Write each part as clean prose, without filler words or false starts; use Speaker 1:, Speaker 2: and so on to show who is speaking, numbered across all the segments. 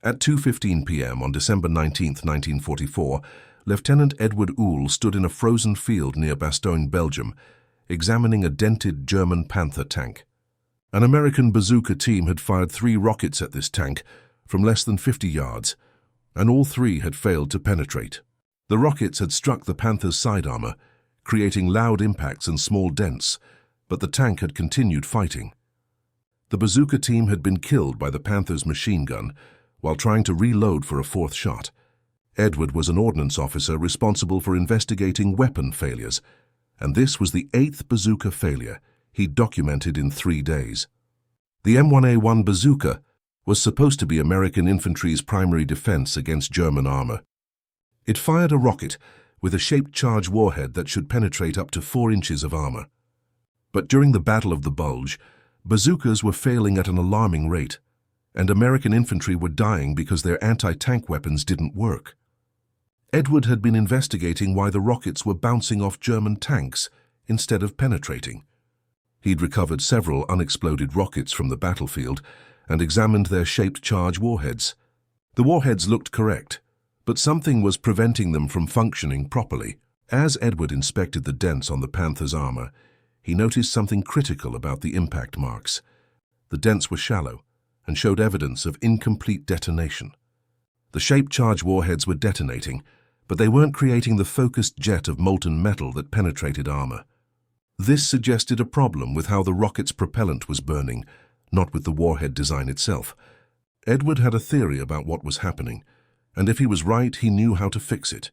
Speaker 1: At 2:15 p.m. on December 19, 1944, Lieutenant Edward Uhl stood in a frozen field near Bastogne, Belgium, examining a dented German Panther tank. An American Bazooka team had fired 3 rockets at this tank from less than 50 yards, and all 3 had failed to penetrate. The rockets had struck the Panther's side armor, creating loud impacts and small dents, but the tank had continued fighting. The Bazooka team had been killed by the Panther's machine gun while trying to reload for a 4th shot. Edward was an ordnance officer responsible for investigating weapon failures, and this was the 8th Bazooka failure he'd documented in 3 days. The M1A1 Bazooka was supposed to be American infantry's primary defense against German armor. It fired a rocket with a shaped charge warhead that should penetrate up to 4 inches of armor. But during the Battle of the Bulge, bazookas were failing at an alarming rate, and American infantry were dying because their anti-tank weapons didn't work. Edward had been investigating why the rockets were bouncing off German tanks instead of penetrating. He'd recovered several unexploded rockets from the battlefield and examined their shaped charge warheads. The warheads looked correct, but something was preventing them from functioning properly. As Edward inspected the dents on the Panther's armor, he noticed something critical about the impact marks. The dents were shallow and showed evidence of incomplete detonation. The shaped charge warheads were detonating, but they weren't creating the focused jet of molten metal that penetrated armor. This suggested a problem with how the rocket's propellant was burning, not with the warhead design itself. Edward had a theory about what was happening, and if he was right, he knew how to fix it.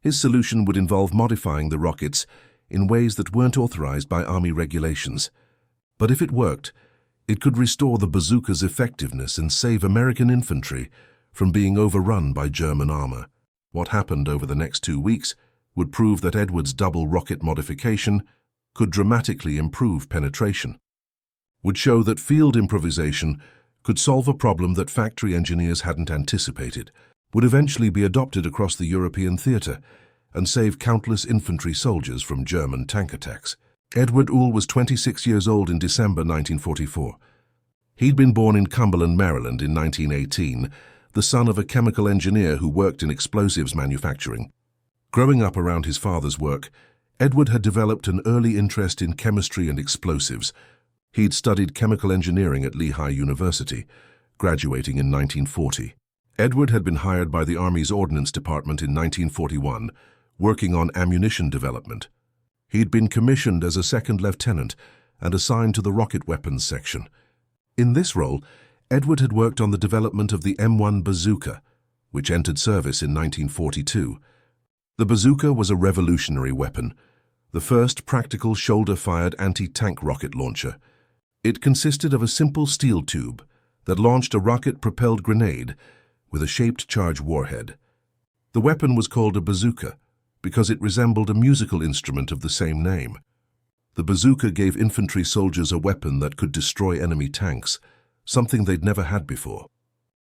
Speaker 1: His solution would involve modifying the rockets in ways that weren't authorized by Army regulations. But if it worked, it could restore the bazooka's effectiveness and save American infantry from being overrun by German armor. What happened over the next 2 weeks would prove that Edward's double rocket modification could dramatically improve penetration, would show that field improvisation could solve a problem that factory engineers hadn't anticipated, would eventually be adopted across the European theater, and save countless infantry soldiers from German tank attacks. Edward Uhl was 26 years old in December 1944. He'd been born in Cumberland, Maryland in 1918, the son of a chemical engineer who worked in explosives manufacturing. Growing up around his father's work, Edward had developed an early interest in chemistry and explosives. He'd studied chemical engineering at Lehigh University, graduating in 1940. Edward had been hired by the Army's Ordnance Department in 1941, working on ammunition development. He'd been commissioned as a second lieutenant and assigned to the rocket weapons section. In this role, Edward had worked on the development of the M1 Bazooka, which entered service in 1942. The Bazooka was a revolutionary weapon, the first practical shoulder-fired anti-tank rocket launcher. It consisted of a simple steel tube that launched a rocket-propelled grenade with a shaped charge warhead. The weapon was called a bazooka because it resembled a musical instrument of the same name. The bazooka gave infantry soldiers a weapon that could destroy enemy tanks, something they'd never had before.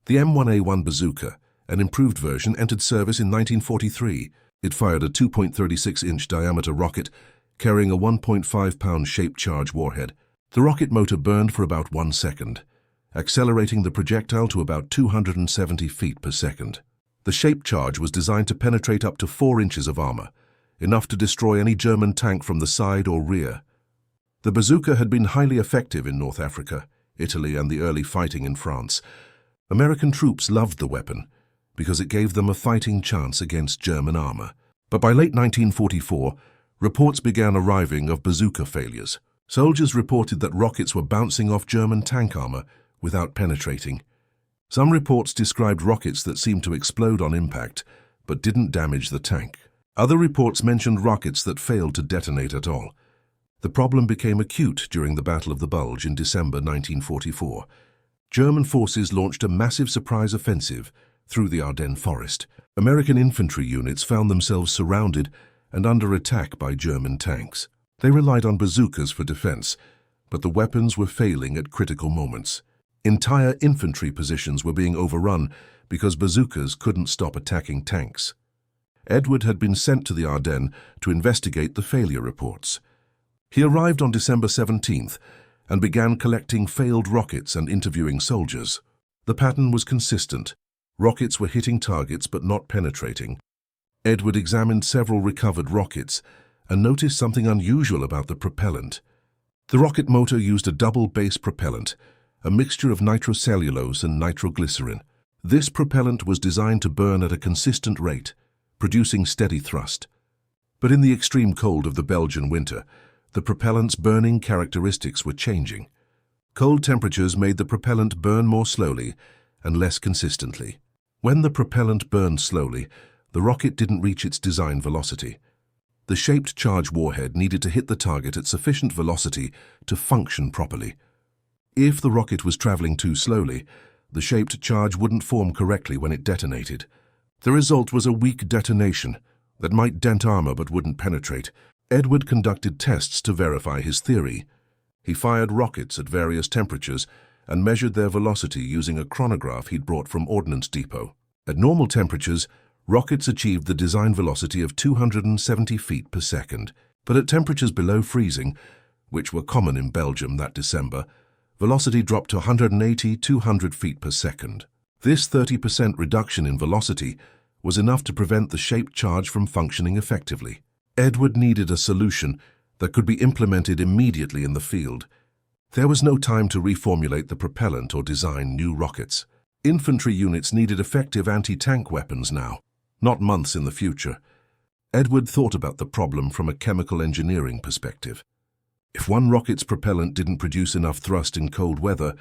Speaker 1: The M1A1 Bazooka, an improved version, entered service in 1943. It fired a 2.36-inch diameter rocket carrying a 1.5-pound shaped charge warhead. The rocket motor burned for about 1 second, accelerating the projectile to about 270 feet per second. The shaped charge was designed to penetrate up to 4 inches of armor, enough to destroy any German tank from the side or rear. The bazooka had been highly effective in North Africa, Italy, and the early fighting in France. American troops loved the weapon because it gave them a fighting chance against German armor. But by late 1944, reports began arriving of bazooka failures. Soldiers reported that rockets were bouncing off German tank armor without penetrating. Some reports described rockets that seemed to explode on impact, but didn't damage the tank. Other reports mentioned rockets that failed to detonate at all. The problem became acute during the Battle of the Bulge in December 1944. German forces launched a massive surprise offensive through the Ardennes forest. American infantry units found themselves surrounded and under attack by German tanks. They relied on bazookas for defense, but the weapons were failing at critical moments. Entire infantry positions were being overrun because bazookas couldn't stop attacking tanks. Edward had been sent to the Ardennes to investigate the failure reports. He arrived on December 17th and began collecting failed rockets and interviewing soldiers. The pattern was consistent. Rockets were hitting targets but not penetrating. Edward examined several recovered rockets and noticed something unusual about the propellant. The rocket motor used a double base propellant, a mixture of nitrocellulose and nitroglycerin. This propellant was designed to burn at a consistent rate, producing steady thrust. But in the extreme cold of the Belgian winter, the propellant's burning characteristics were changing. Cold temperatures made the propellant burn more slowly and less consistently. When the propellant burned slowly, the rocket didn't reach its design velocity. The shaped charge warhead needed to hit the target at sufficient velocity to function properly. If the rocket was traveling too slowly, the shaped charge wouldn't form correctly when it detonated. The result was a weak detonation that might dent armor but wouldn't penetrate. Edward conducted tests to verify his theory. He fired rockets at various temperatures and measured their velocity using a chronograph he'd brought from Ordnance Depot. At normal temperatures, rockets achieved the design velocity of 270 feet per second, but at temperatures below freezing, which were common in Belgium that December, velocity dropped to 180-200 feet per second. This 30% reduction in velocity was enough to prevent the shaped charge from functioning effectively. Edward needed a solution that could be implemented immediately in the field. There was no time to reformulate the propellant or design new rockets. Infantry units needed effective anti-tank weapons now, not months in the future. Edward thought about the problem from a chemical engineering perspective. If one rocket's propellant didn't produce enough thrust in cold weather,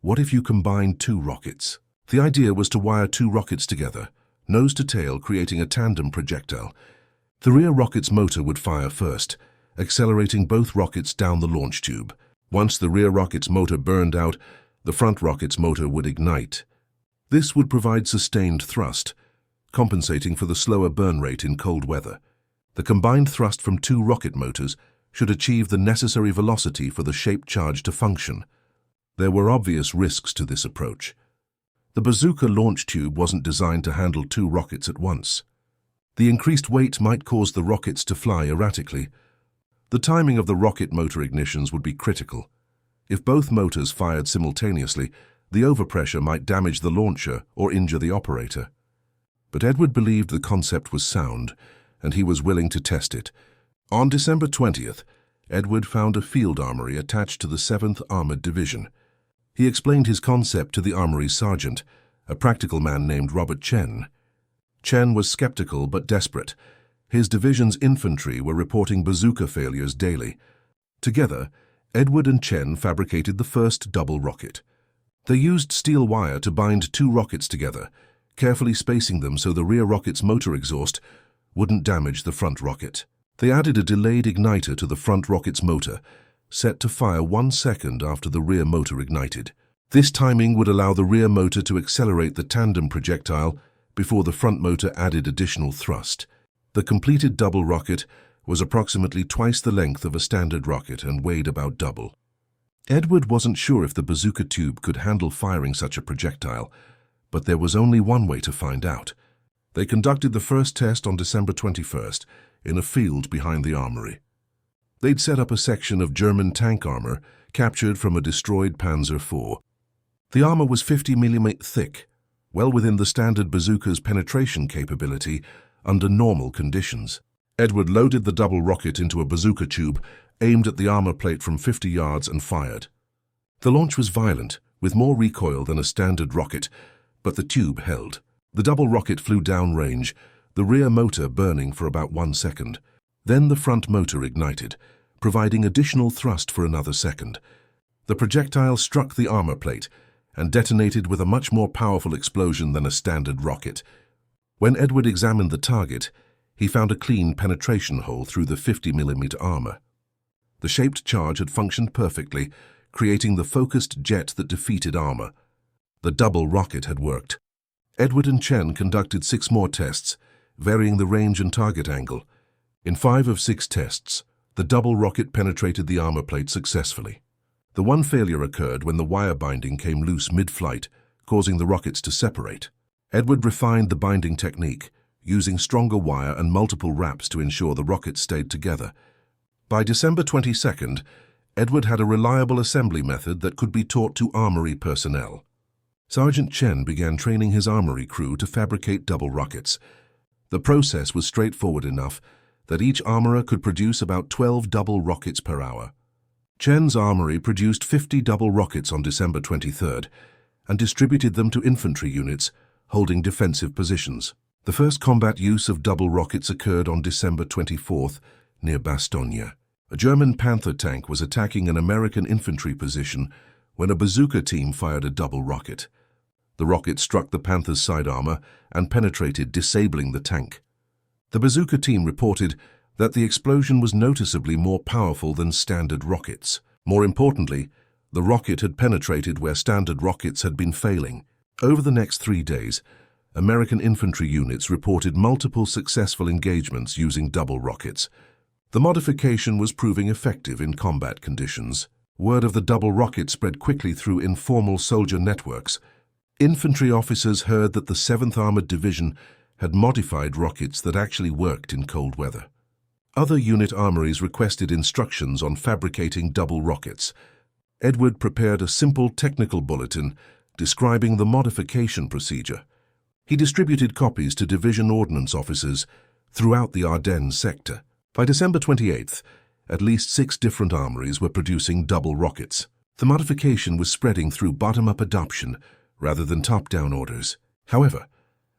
Speaker 1: what if you combined two rockets? The idea was to wire two rockets together, nose to tail, creating a tandem projectile. The rear rocket's motor would fire first, accelerating both rockets down the launch tube. Once the rear rocket's motor burned out, the front rocket's motor would ignite. This would provide sustained thrust, compensating for the slower burn rate in cold weather. The combined thrust from two rocket motors should achieve the necessary velocity for the shaped charge to function. There were obvious risks to this approach. The Bazooka launch tube wasn't designed to handle two rockets at once. The increased weight might cause the rockets to fly erratically. The timing of the rocket motor ignitions would be critical. If both motors fired simultaneously, the overpressure might damage the launcher or injure the operator. But Edward believed the concept was sound, and he was willing to test it. On December 20th, Edward found a field armory attached to the 7th Armored Division. He explained his concept to the armory's sergeant, a practical man named Robert Chen. Chen was skeptical but desperate. His division's infantry were reporting bazooka failures daily. Together, Edward and Chen fabricated the first double rocket. They used steel wire to bind two rockets together, carefully spacing them so the rear rocket's motor exhaust wouldn't damage the front rocket. They added a delayed igniter to the front rocket's motor, set to fire 1 second after the rear motor ignited. This timing would allow the rear motor to accelerate the tandem projectile before the front motor added additional thrust. The completed double rocket was approximately twice the length of a standard rocket and weighed about double. Edward wasn't sure if the bazooka tube could handle firing such a projectile, but there was only one way to find out. They conducted the first test on December 21st in a field behind the armory. They'd set up a section of German tank armor captured from a destroyed Panzer IV. The armor was 50 mm thick, well within the standard bazooka's penetration capability under normal conditions. Edward loaded the double rocket into a bazooka tube, aimed at the armor plate from 50 yards and fired. The launch was violent, with more recoil than a standard rocket, but the tube held. The double rocket flew downrange, the rear motor burning for about 1 second. Then the front motor ignited, providing additional thrust for another second. The projectile struck the armor plate and detonated with a much more powerful explosion than a standard rocket. When Edward examined the target, he found a clean penetration hole through the 50 mm armor. The shaped charge had functioned perfectly, creating the focused jet that defeated armor. The double rocket had worked. Edward and Chen conducted 6 more tests, varying the range and target angle. In 5 of 6 tests, the double rocket penetrated the armor plate successfully. The one failure occurred when the wire binding came loose mid-flight, causing the rockets to separate. Edward refined the binding technique, using stronger wire and multiple wraps to ensure the rockets stayed together. By December 22nd, Edward had a reliable assembly method that could be taught to armory personnel. Sergeant Chen began training his armory crew to fabricate double rockets. The process was straightforward enough that each armorer could produce about 12 double rockets per hour. Chen's armory produced 50 double rockets on December 23rd and distributed them to infantry units holding defensive positions. The first combat use of double rockets occurred on December 24th near Bastogne. A German Panther tank was attacking an American infantry position when a Bazooka team fired a double rocket. The rocket struck the Panther's side armor and penetrated, disabling the tank. The Bazooka team reported that the explosion was noticeably more powerful than standard rockets. More importantly, the rocket had penetrated where standard rockets had been failing. Over the next 3 days, American infantry units reported multiple successful engagements using double rockets. The modification was proving effective in combat conditions. Word of the double rocket spread quickly through informal soldier networks. Infantry officers heard that the 7th Armored Division had modified rockets that actually worked in cold weather. Other unit armories requested instructions on fabricating double rockets. Edward prepared a simple technical bulletin describing the modification procedure. He distributed copies to division ordnance officers throughout the Ardennes sector. By December 28th, at least 6 different armories were producing double rockets. The modification was spreading through bottom-up adoption rather than top-down orders. However,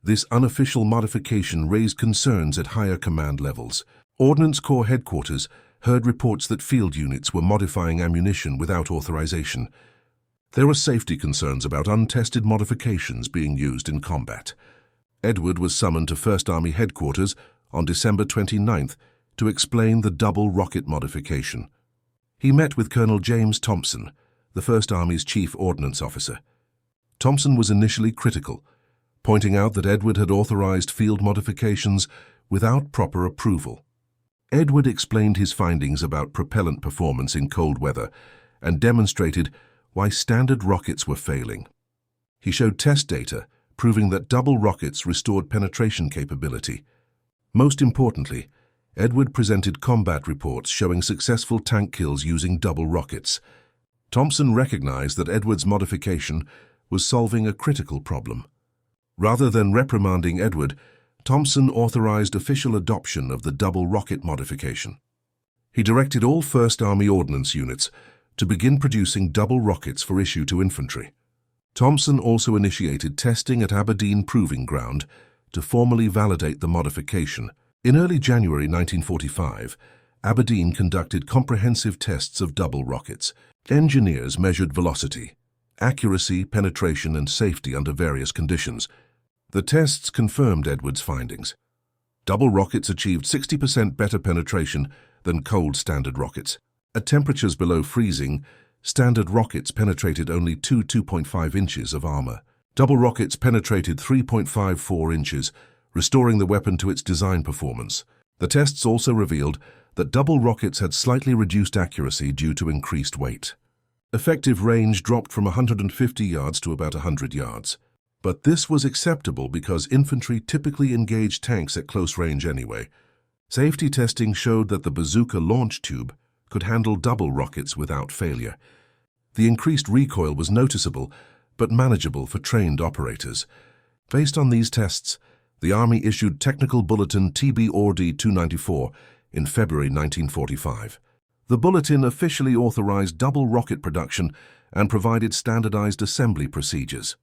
Speaker 1: this unofficial modification raised concerns at higher command levels. Ordnance Corps headquarters heard reports that field units were modifying ammunition without authorization. There were safety concerns about untested modifications being used in combat. Edward was summoned to 1st Army headquarters on December 29th to explain the double rocket modification. He met with Colonel James Thompson, the 1st Army's chief ordnance officer. Thompson was initially critical, pointing out that Edward had authorized field modifications without proper approval. Edward explained his findings about propellant performance in cold weather and demonstrated why standard rockets were failing. He showed test data proving that double rockets restored penetration capability. Most importantly, Edward presented combat reports showing successful tank kills using double rockets. Thompson recognized that Edward's modification was solving a critical problem. Rather than reprimanding Edward, Thompson authorized official adoption of the double rocket modification. He directed all 1st Army Ordnance units to begin producing double rockets for issue to infantry. Thompson also initiated testing at Aberdeen Proving Ground to formally validate the modification. In early January 1945, Aberdeen conducted comprehensive tests of double rockets. Engineers measured velocity, accuracy, penetration, and safety under various conditions. The tests confirmed Edward's findings. Double rockets achieved 60% better penetration than cold standard rockets. At temperatures below freezing, standard rockets penetrated only 2.5 inches of armor. Double rockets penetrated 3.54 inches, restoring the weapon to its design performance. The tests also revealed that double rockets had slightly reduced accuracy due to increased weight. Effective range dropped from 150 yards to about 100 yards. But this was acceptable because infantry typically engaged tanks at close range anyway. Safety testing showed that the Bazooka launch tube could handle double rockets without failure. The increased recoil was noticeable, but manageable for trained operators. Based on these tests, the Army issued Technical Bulletin TB-ORD 294 in February 1945. The bulletin officially authorized double rocket production and provided standardized assembly procedures.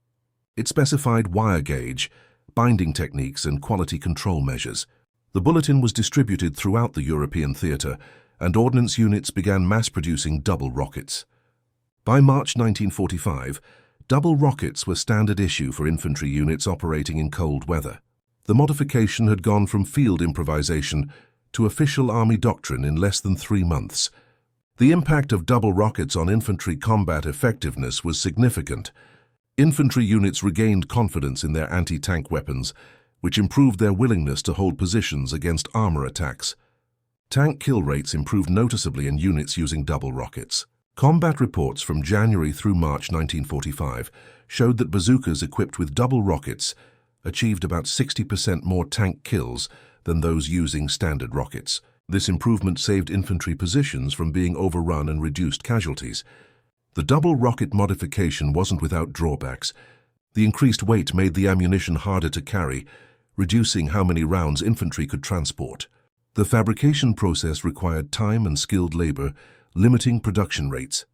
Speaker 1: It specified wire gauge, binding techniques, and quality control measures. The bulletin was distributed throughout the European theater, and ordnance units began mass-producing double rockets. By March 1945, double rockets were standard issue for infantry units operating in cold weather. The modification had gone from field improvisation to official Army doctrine in less than 3 months. The impact of double rockets on infantry combat effectiveness was significant. Infantry units regained confidence in their anti-tank weapons, which improved their willingness to hold positions against armor attacks. Tank kill rates improved noticeably in units using double rockets. Combat reports from January through March 1945 showed that bazookas equipped with double rockets achieved about 60% more tank kills than those using standard rockets. This improvement saved infantry positions from being overrun and reduced casualties. The double rocket modification wasn't without drawbacks. The increased weight made the ammunition harder to carry, reducing how many rounds infantry could transport. The fabrication process required time and skilled labor, limiting production rates.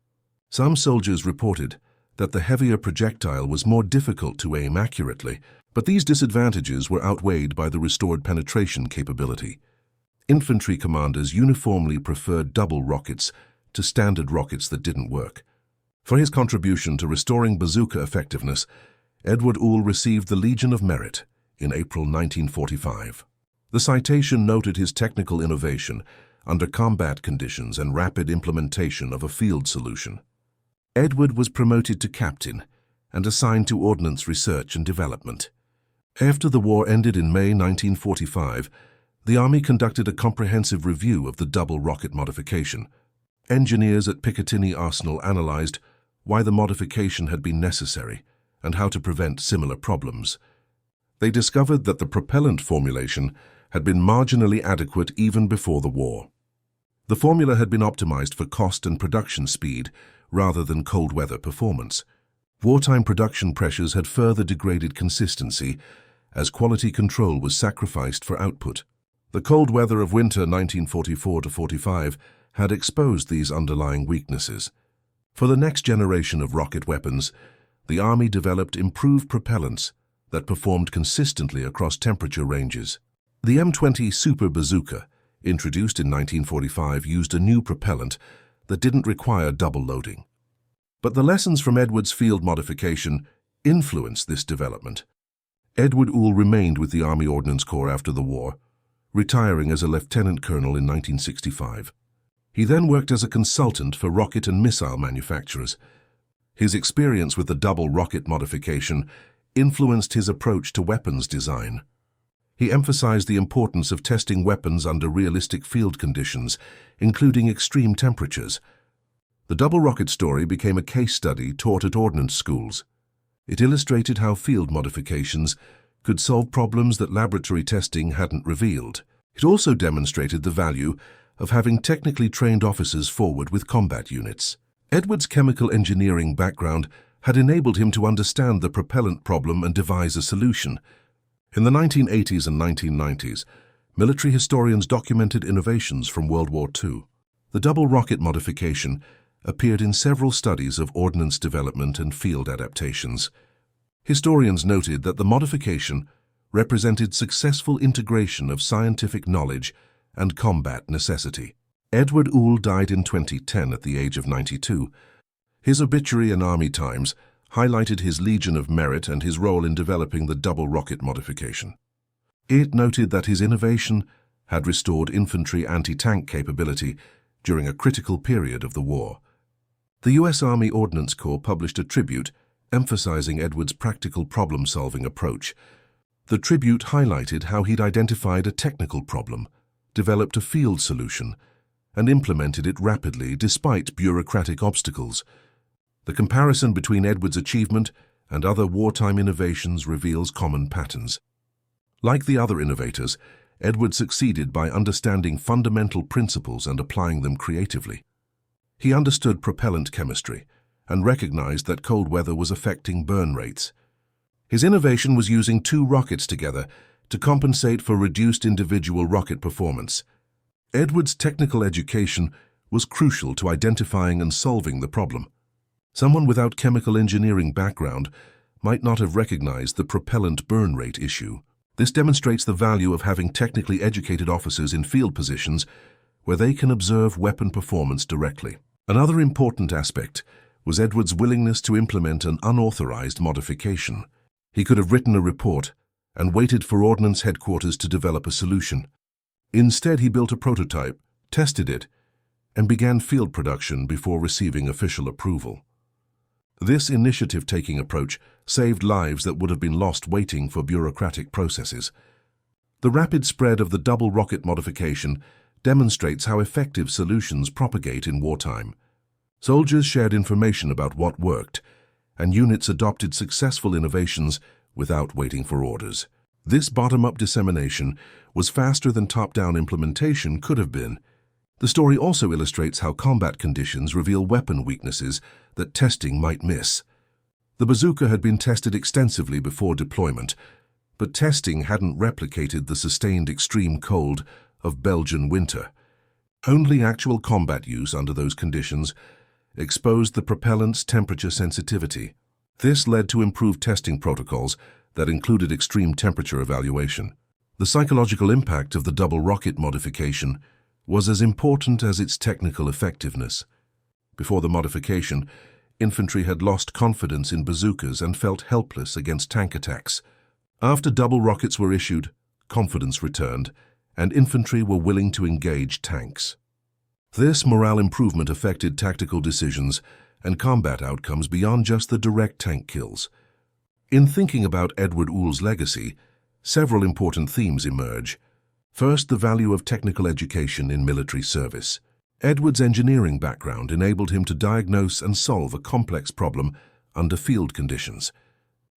Speaker 1: Some soldiers reported that the heavier projectile was more difficult to aim accurately, but these disadvantages were outweighed by the restored penetration capability. Infantry commanders uniformly preferred double rockets to standard rockets that didn't work. For his contribution to restoring bazooka effectiveness, Edward Uhl received the Legion of Merit in April 1945. The citation noted his technical innovation under combat conditions and rapid implementation of a field solution. Edward was promoted to captain and assigned to ordnance research and development. After the war ended in May 1945, the Army conducted a comprehensive review of the double rocket modification. Engineers at Picatinny Arsenal analyzed why the modification had been necessary and how to prevent similar problems. They discovered that the propellant formulation had been marginally adequate even before the war. The formula had been optimized for cost and production speed rather than cold weather performance. Wartime production pressures had further degraded consistency as quality control was sacrificed for output. The cold weather of winter 1944-45 had exposed these underlying weaknesses. For the next generation of rocket weapons, the Army developed improved propellants that performed consistently across temperature ranges. The M20 Super Bazooka, introduced in 1945, used a new propellant that didn't require double loading. But the lessons from Edward's field modification influenced this development. Edward Uhl remained with the Army Ordnance Corps after the war, retiring as a lieutenant colonel in 1965. He then worked as a consultant for rocket and missile manufacturers. His experience with the double rocket modification influenced his approach to weapons design. He emphasized the importance of testing weapons under realistic field conditions, including extreme temperatures. The double rocket story became a case study taught at ordnance schools. It illustrated how field modifications could solve problems that laboratory testing hadn't revealed. It also demonstrated the value of having technically trained officers forward with combat units. Edward's chemical engineering background had enabled him to understand the propellant problem and devise a solution. In the 1980s and 1990s, military historians documented innovations from World War II. The double rocket modification appeared in several studies of ordnance development and field adaptations. Historians noted that the modification represented successful integration of scientific knowledge and combat necessity. Edward Uhl died in 2010 at the age of 92. His obituary in Army Times highlighted his Legion of Merit and his role in developing the double rocket modification. It noted that his innovation had restored infantry anti-tank capability during a critical period of the war. The U.S. Army Ordnance Corps published a tribute emphasizing Edward's practical problem-solving approach. The tribute highlighted how he'd identified a technical problem, developed a field solution, and implemented it rapidly despite bureaucratic obstacles. The comparison between Edward's achievement and other wartime innovations reveals common patterns. Like the other innovators, Edward succeeded by understanding fundamental principles and applying them creatively. He understood propellant chemistry and recognized that cold weather was affecting burn rates. His innovation was using two rockets together to compensate for reduced individual rocket performance. Edward's technical education was crucial to identifying and solving the problem. Someone without chemical engineering background might not have recognized the propellant burn rate issue. This demonstrates the value of having technically educated officers in field positions where they can observe weapon performance directly. Another important aspect was Edward's willingness to implement an unauthorized modification. He could have written a report and waited for Ordnance Headquarters to develop a solution. Instead, he built a prototype, tested it, and began field production before receiving official approval. This initiative-taking approach saved lives that would have been lost waiting for bureaucratic processes. The rapid spread of the double rocket modification demonstrates how effective solutions propagate in wartime. Soldiers shared information about what worked, and units adopted successful innovations without waiting for orders. This bottom-up dissemination was faster than top-down implementation could have been. The story also illustrates how combat conditions reveal weapon weaknesses that testing might miss. The bazooka had been tested extensively before deployment, but testing hadn't replicated the sustained extreme cold of Belgian winter. Only actual combat use under those conditions exposed the propellant's temperature sensitivity. This led to improved testing protocols that included extreme temperature evaluation. The psychological impact of the double rocket modification was as important as its technical effectiveness. Before the modification, infantry had lost confidence in bazookas and felt helpless against tank attacks. After double rockets were issued, confidence returned, and infantry were willing to engage tanks. This morale improvement affected tactical decisions and combat outcomes beyond just the direct tank kills. In thinking about Edward Uhl's legacy, several important themes emerge. First, the value of technical education in military service. Edward's engineering background enabled him to diagnose and solve a complex problem under field conditions.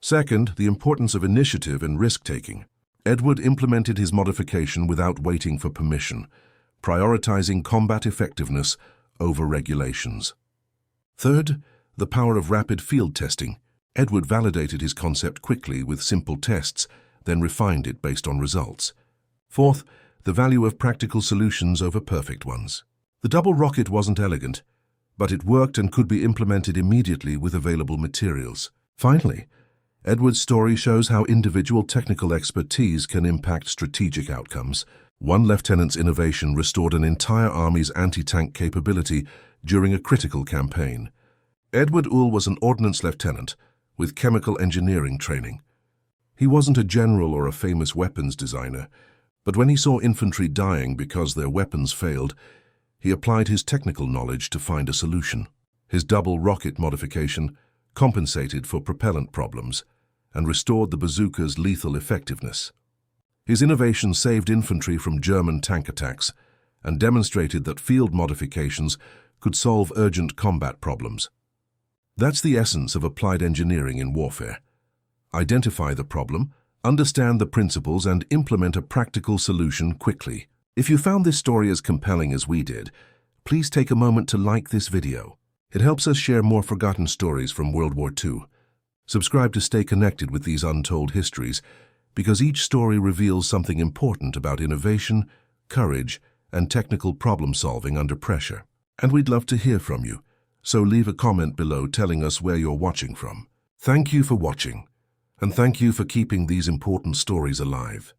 Speaker 1: Second, the importance of initiative and risk-taking. Edward implemented his modification without waiting for permission, prioritizing combat effectiveness over regulations. Third, the power of rapid field testing. Edward validated his concept quickly with simple tests, then refined it based on results. Fourth, the value of practical solutions over perfect ones. The double rocket wasn't elegant, but it worked and could be implemented immediately with available materials. Finally, Edward's story shows how individual technical expertise can impact strategic outcomes. One lieutenant's innovation restored an entire army's anti-tank capability during a critical campaign. Edward Uhl was an ordnance lieutenant with chemical engineering training. He wasn't a general or a famous weapons designer, but when he saw infantry dying because their weapons failed, he applied his technical knowledge to find a solution. His double rocket modification compensated for propellant problems and restored the bazooka's lethal effectiveness. His innovation saved infantry from German tank attacks and demonstrated that field modifications could solve urgent combat problems. That's the essence of applied engineering in warfare. Identify the problem, understand the principles, and implement a practical solution quickly. If you found this story as compelling as we did, please take a moment to like this video. It helps us share more forgotten stories from World War II. Subscribe to stay connected with these untold histories, because each story reveals something important about innovation, courage, and technical problem-solving under pressure. And we'd love to hear from you, so leave a comment below telling us where you're watching from. Thank you for watching, and thank you for keeping these important stories alive.